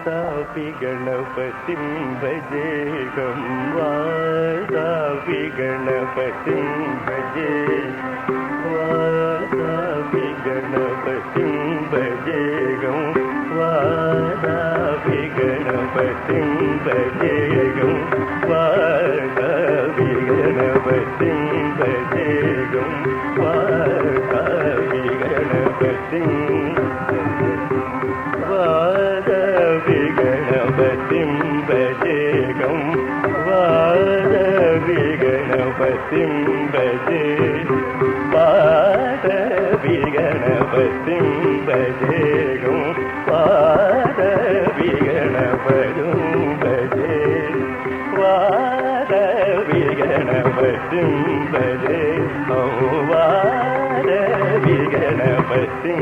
वासापि गणपतिं भजेऽहं वासापि गणपतिं भजे वासापि गणपतिं भजेऽहं वासापि गणपतिं भजेऽहं वासापि गणपतिं भजेऽहं वासापि गणपतिं वासापि गणपतिं भजेऽहं वासापि गणपतिं भजे वासापि गणपतिं भजेऽहं वासापि गणपतिं भजे वासापि गणपतिं भजेऽहं वासापि गणपतिं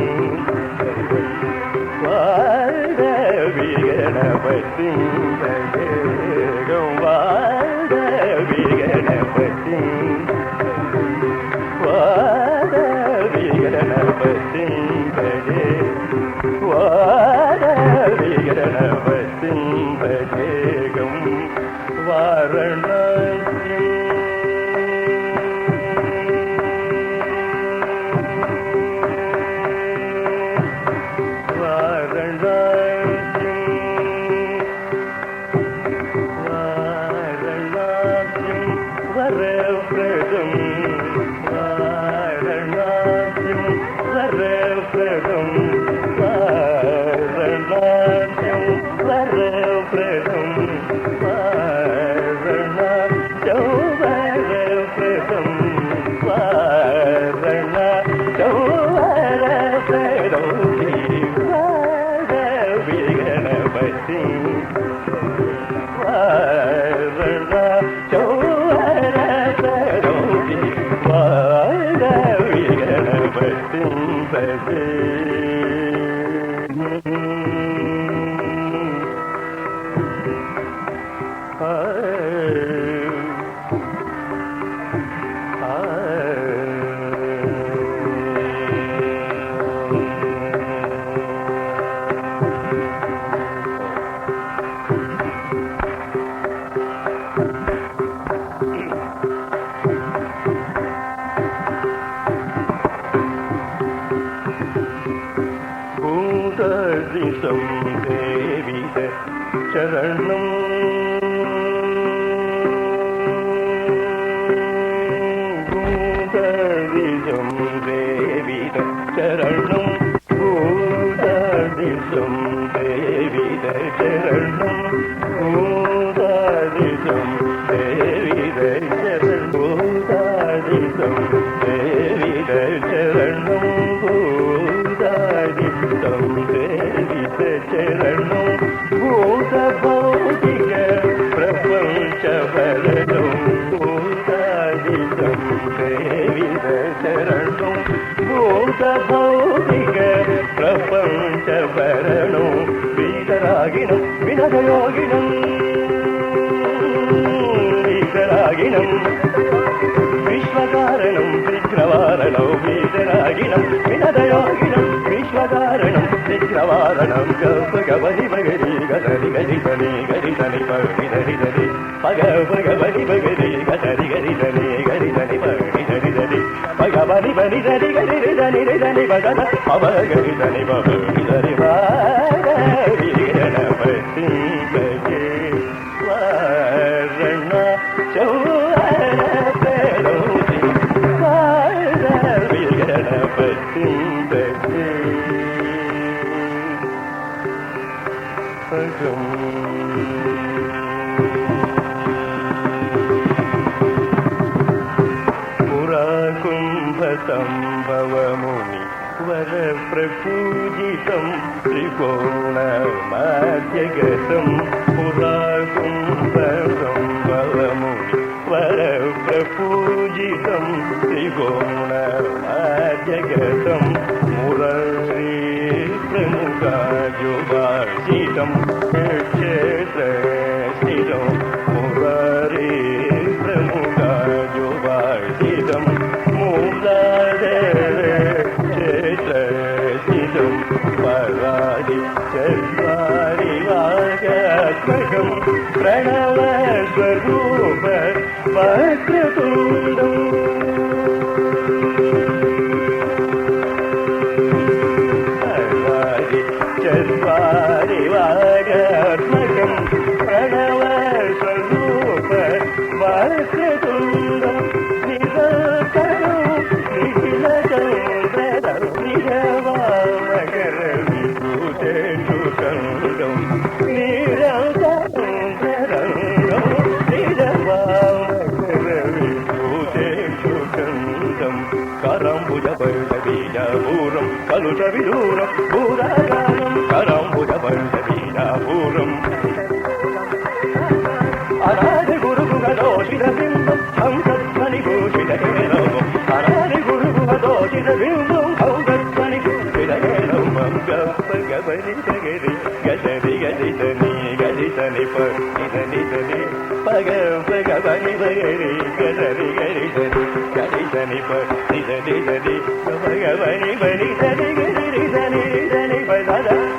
वासापि गणपतिं भजेऽहं वासापि गणपतिं वासापि गणपतिं भजे वासापि गणपतिं भजेऽहं वाराणसीं वरप्रदं वाराणसीं वरप्रदं वाराणसीं वरप्रदं वाराणसीं वरप्रदं वाराणसीं वरप्रदं वासापि गणपतिं वासापि वासापि गणपतिं भजे भूतदिशं देवी चरणं भूतदिशं देवी चरणं भूतदिशं देवी चरणं भूतदिशं देवी चरणं भूतदिशं देवी चरणं भूतदिशं देवी चरणं भूतभौतिक प्रपञ्चवरणं भूतदिशं देवी चरणं भूतभौतिक प्रपञ्चवरणं वीतरागिणं विनदयोगिनं वीतरागिणं विश्वकारणं विघ्नवारणं वीतरागिणं विनदयोगिनं विश्वकारणं विघ्नवारणं गपगवनि भगरि गदरि गरि धनि गरि धनि पगि धरि धनि पगवनि भगरि गदरि गरि धनि गरि धनि पगि धरि धनि पगवनि भनि धरि गरि धनि भगद पवगरि धनि पगि धरि वासापि गणपतिं भजे वाराणसीं वासापि गणपतिं भजे पुराकुम्भसम्भवमुनि वरप्रपूजितं त्रिकोणमाद्यगतं पुराकुम्भसम्भवमुनि वरप्रपूजितं त्रिकोणमाद्यगतं मुरलीप्रमुखाजुभाषितं क्षेत्रस्थितं मुरलीप्रमुखाजुभाषितं मूलादेव क्षेत्रस्थितं परादि चत्वारि వక్రతుండం చత్వారి వాగాత్మకం ప్రణవ స్వరూప వక్రతుండం నిరంతరం నిఖిలచంద్రదం నిజవామకర విభూతేషు కందం నిరంతరం నిజవామకర విభూతేషు కందం కరంబుజ బీజపూరం కలుష విదూరం భూరాగానం కరంబుజ బీజపూరం అనాది గురుగుహదోషిత బింబం హంసధ్వని భూషిత హేరవం అనాది గురుగుహదోషిత బింబం హంసధ్వని భూషిత హేరవం గప్ప గబని గరి గజరి గజితని గజితని పనితని పగ గబని బగరి గజరి గరితని గజితని పనితని గబని బని తని గరి ధని ధని పద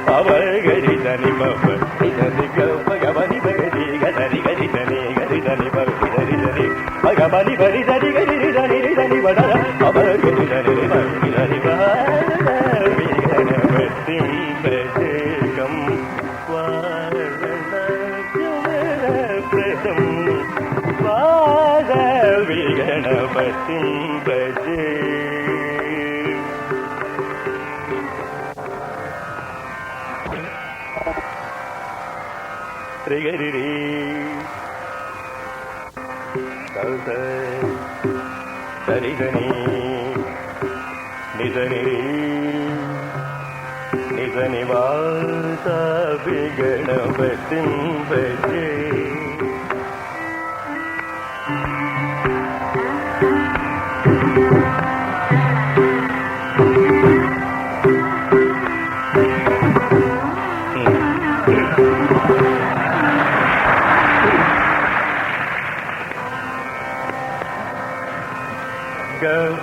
పవ గరి ధని పవ నిధని గప్ప గబని బగరి గజరి గజితని గరితని పగరి ధని పగబని బని ధని గరి ధని ధని పద పవ గరి ధని ధని పగరి విఘ్నవతిం ప్రజేకం వారణాసిమరప్రదం వాసవి గణపతిం భజే త్రిగరి సరిధని నిధని నిధని వాసవి గణపతిం భజే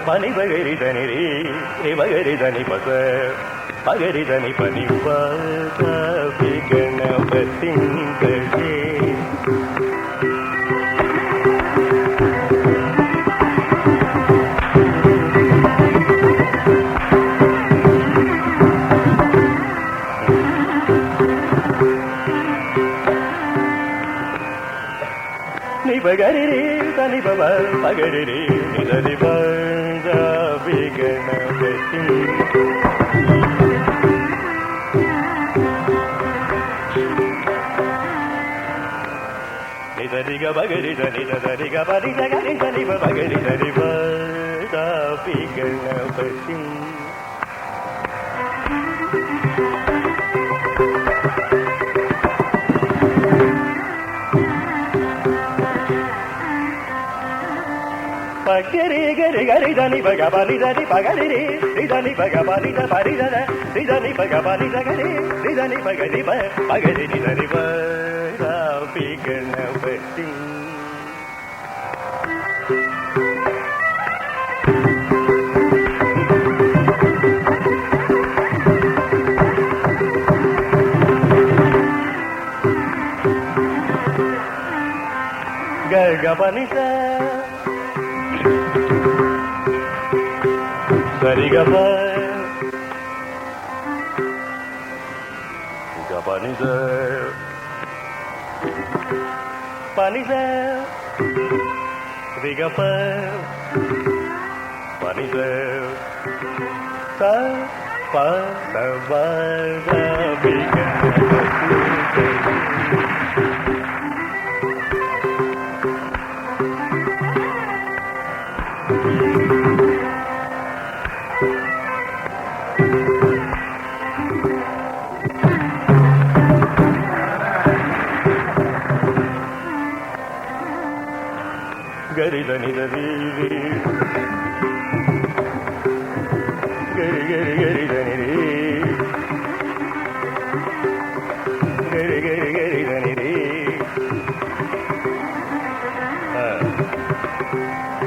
పని బగరి ధని రే బగరి ధని పస పగరి ధని పని పి గణపతి భజే ని బగరి రే తని బబ పగరి రే నిధని పి గణపతి నిధనిగ బగరి ధని ధనిగ పని గరి ధని బగరి ధని పి గణపతి పగరి గరి గరి ధని బగ పని ధని పగరి రే ధని బగ పని ధ పరి ధన ధని బగ పని ధగరి ధని బగరి పగరి ధని పి గణపతి గగ పని సరిగప గపనిస పనిస రిగప పనిస స ప స గరి ధని ధని గరి గరి గరి ధని గరి గరి గరి ధని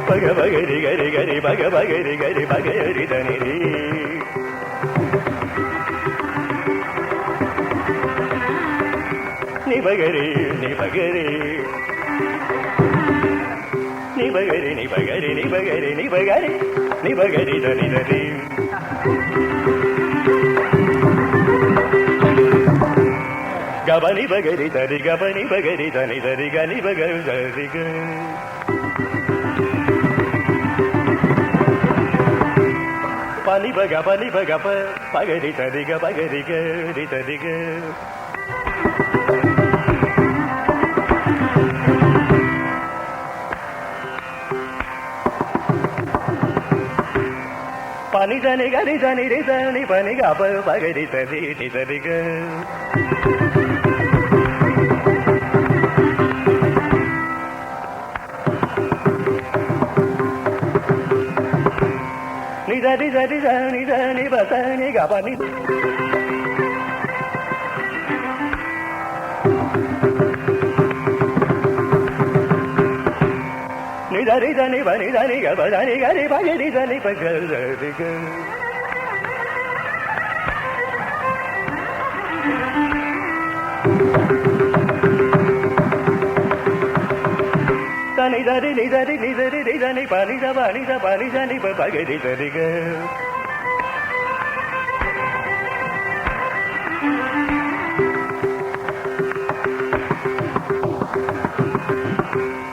పగ బగరి గరి గరి పగ బగరి గరి పగరి ధని ని బగరి ని బగరి பகரி நி பகரி நி பகரி நி பகரி நி பகரி தனி தனி கபனி பகரி தரி கபனி பகரி தனி தரி கனி பகரி தரி பனி பக பனி பக பகரி தரி க பகரி கரி தரி க பனி தனி கரி தனி ரி தனி பனி கப பகரி தரி ரி தரி க ni da di da di da ni da ni ba da ni ga ba ni ni da di da ni ba ni da ni ga ba da ni ga ni ba ni da ni ba ga da di ga ni da di ni da di ni da di ni da ni ba ni da ba ni da ba ni da ni ba ba ga di da di ga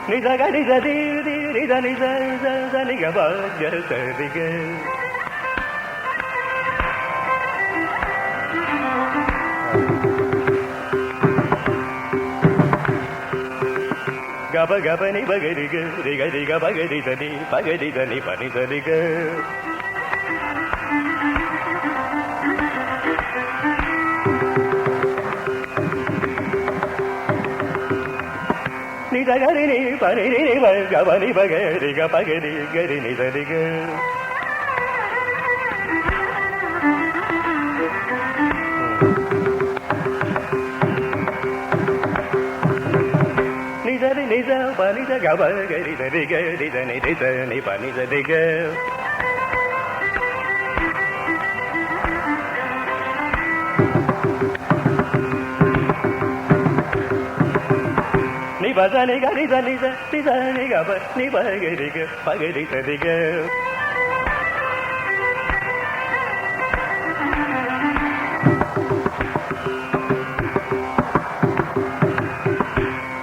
ni da ga ni da di ni da ni da ni ga ba ga da di ga gaba gaba ni bagari ga ri ga ri ga bagari tani pani tani ga ni da ga ri ni pani ni ba ga ba ni bagari ga ri ni tani ga ni da pa ni da ga ba ga ri da ni da ni pa ni da ni ga ni ba da ni ga ri da ni ga ba ni ba ga ri ga pa ga ri da ni ga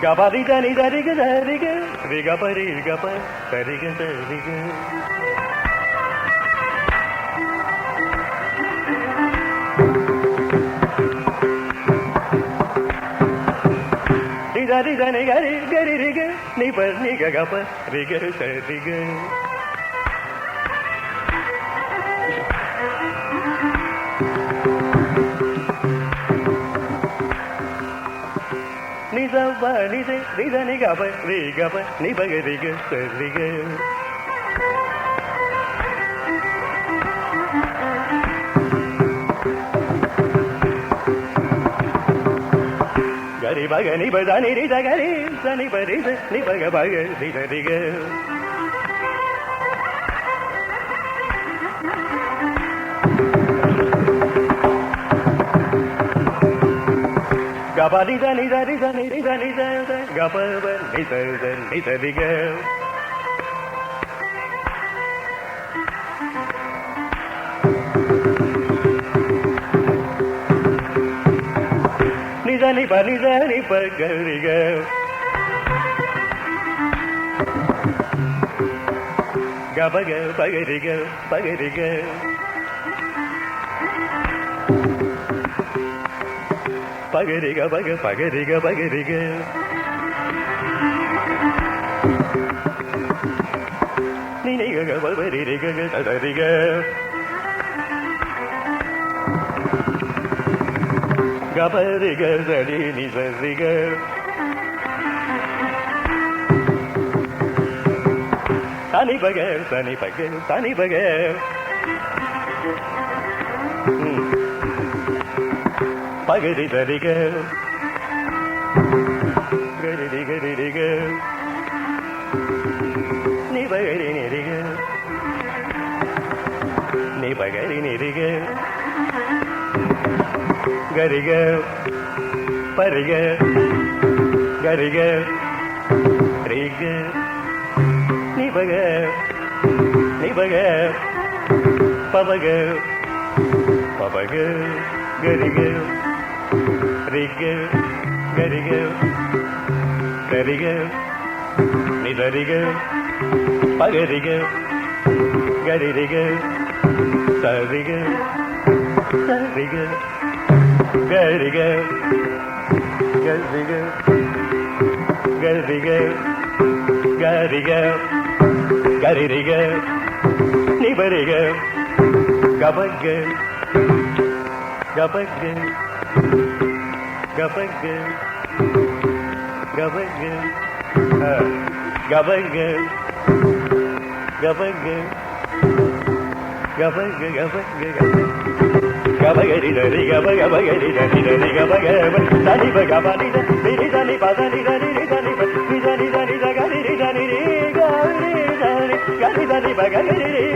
gaba di da ni da ri ga ri ga pa ri ga pa da ri ga da ri ga di da ni ga ri ga ni pa ni ga pa ri ga da ri ga ni da ba ni de ri da ni ga ba ni ba ga ri ga sa ri ga ga ri ba ga ni ba da ni ri da ga ri sa ni ba ri sa ni ba ga ri da ri ga ga ba di da ni da ri da ni da ga ba ba ni da ri ga ni da ni pa ga ri ga ga ba ga ri ga pagariga pagariga ni ni ga ba ri ga da ri ga ga ba ri ga da ri ni sa ri ga tani baga pagari da ri ga gari ga ni bagari ni ri ga ni bagari ni ri ga gari ga pari ga gari ga ri ga நிபக நிபக பபக பபக கரிக ரிக கரிக கரிக நிதரிக பகரிக கரிரிக சரிக சரிக கரிக கரிக கரிக கரிக கரிரிக நிபரிக கபக கபக கபக கபக கபக கபக கபக கபக கபகரி தரி கபகரி தரி தரி கபக தனி பகபனி தரி தனி பதனி தரி தனி தனி தனி தகரி தனி கரி தனி கரி தனி பகரி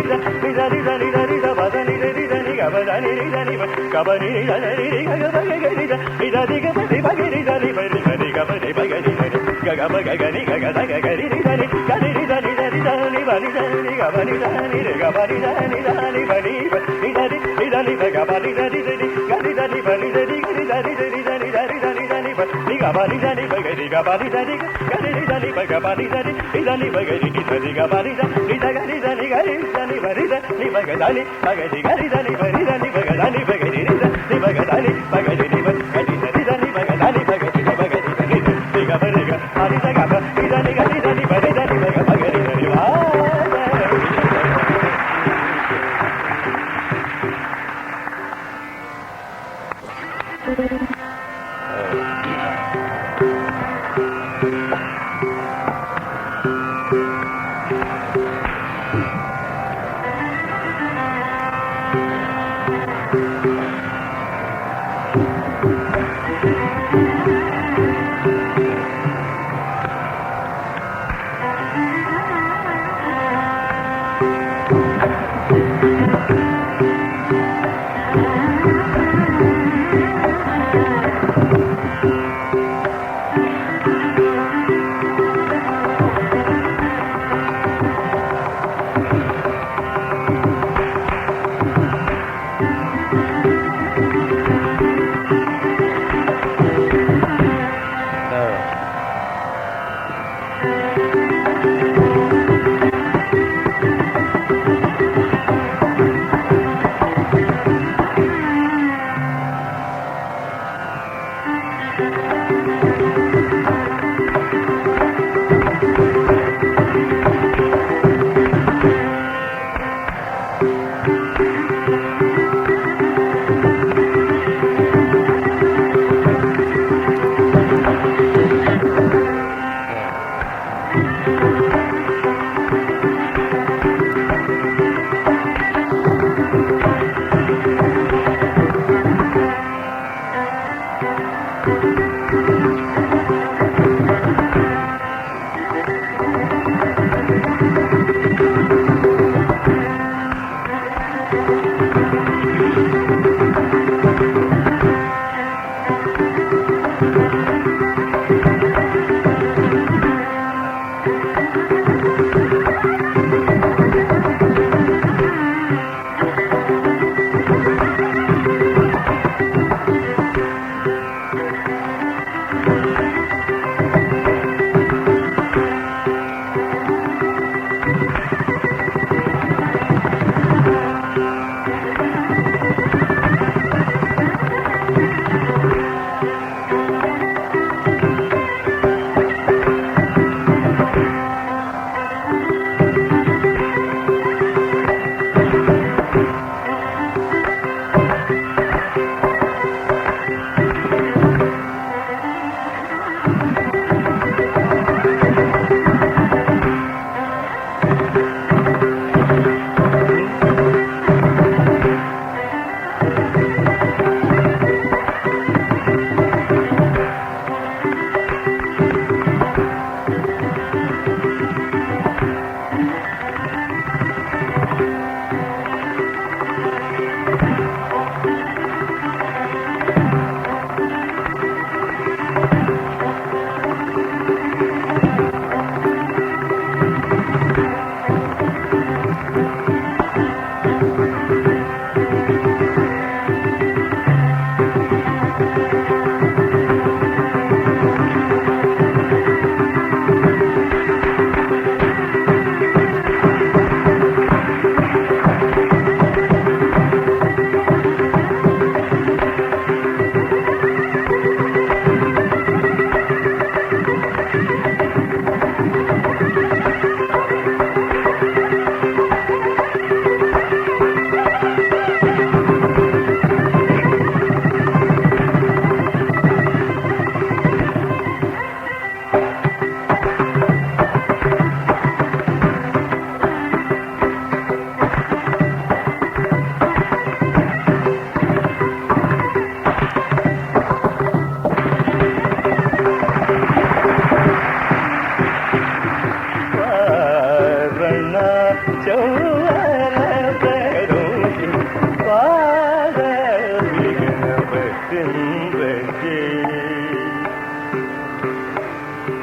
தனி தனி தனி பதனி தரி தனி கபதனி தனி கபனி தனி கபகரி தனி கபதி பகரி தனி பரி தனி கபதி பகரி தனி கபகனி ககதகரி தனி கரி தனி தரி தனி பரி தனி கபனி தனி கபனி தனி தனி பரி தனி தனி பகபனி தனி தனி கரி தனி பரி தனி கரி தனி தனி தனி தரி தனி தனி பரி கபனி தனி பகரி கபனி தனி கரி தனி பகபனி தனி தனி பகரி தனி கபனி தனி கரி தனி கரி தனி பரி தனி பகதனி பகரி கரி தனி பரி தனி பகதனி பகரி தனி பகதனி பகரி பகரி தனி தனி பகதனி பகரி பகரி தனி தனி கபரி கரி தனி தனி கரி தனி பரி தனி பகரி தனி வா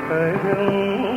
அகம்